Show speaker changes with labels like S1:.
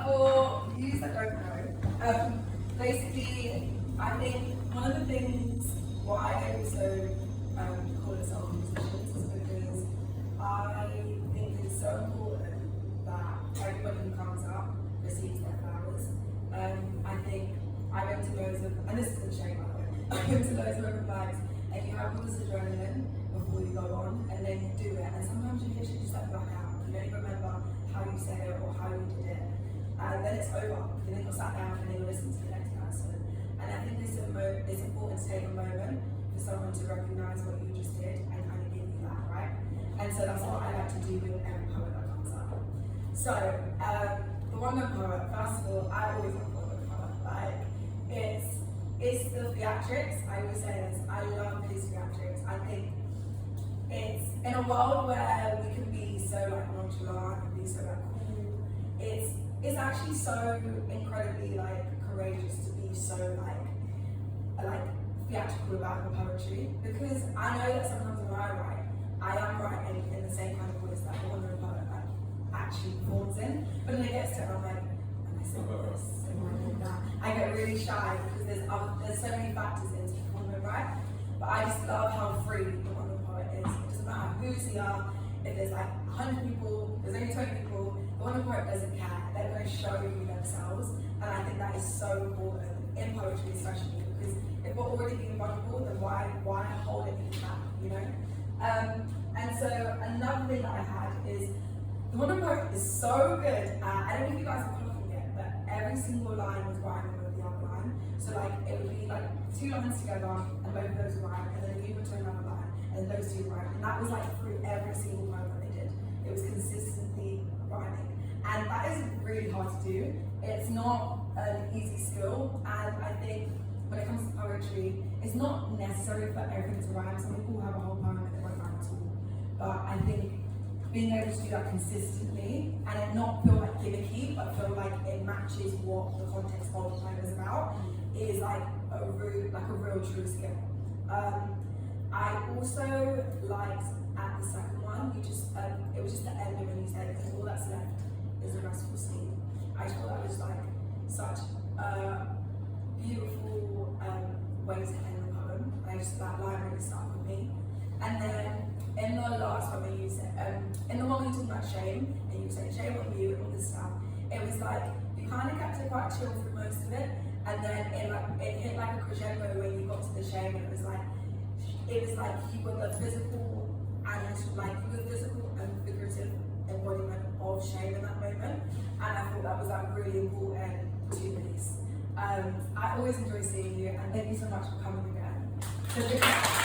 S1: for you that don't know, basically, I think one of the things why I also call ourselves musicians is because I think it's so important that everybody who comes up receives their flowers. I think I went to loads of, and this isn't shame by the way, I went to loads of open mics and you have all this adrenaline before you go on and then you do it and sometimes you literally just like black out. You don't even remember how you said it or how you did it. And then it's over. And then you're sat down and then you listen to the next person. And I think it's important to take a moment for someone to recognise what you just did and kind of give you that, right? And so that's what I like to do with every poet that comes up. So, the one-man poet, first of all, I always love one-man poet. Like, it's the theatrics. I always say this, I love his theatrics. I think it's in a world where we can be so like nonchalant and be so like cool, it's actually so incredibly like courageous to be so like theatrical about your poetry, because I know that sometimes when I write, I am writing in the same kind of voice that the one-man poet like actually performs in, but then it gets to it and I'm like, am I saying this? Am I doing that? I get really shy because there's so many factors into performing, right? But I just love how free the one-man poet is. It doesn't matter who's here, if there's like 100 people, there's only 20 people, the one-man poet doesn't care. They're going to show you themselves, and I think that is so important in poetry especially, because if we're already being vulnerable, then why hold it back, you know? And so another thing that I had is the one-man poet is so good at, I don't know if you guys are clocking it, but every single line was rhyming with the other line. So like it would be like two lines together and both of those were rhyme, and then you went to another line and those two rhyme. And that was like through every single poem that they did. It was consistently rhyming. And that is really hard to do. It's not an easy skill, and I think when it comes to poetry, it's not necessary for everything to rhyme. Some people have a whole poem and they won't rhyme at all. But I think being able to do that consistently and it not feel like gimmicky, but feel like it matches what the context of the poem is about, is like a real true skill. I also liked at the second one, it was just the end of when you said it, all that's left is a restful sleep. I just thought that was like such a beautiful way to end the poem. That line really stuck with me. And then in the last one when you said, in the one when you talked about shame, and you said shame on you and all this stuff, it was like you kind of kept it quite chill through most of it, and then it hit like a crescendo when you got to the shame, and it was like you were the physical and figurative embodiment of shame in that moment, and I thought that was like really important to release. I always enjoy seeing you, and thank you so much for coming again.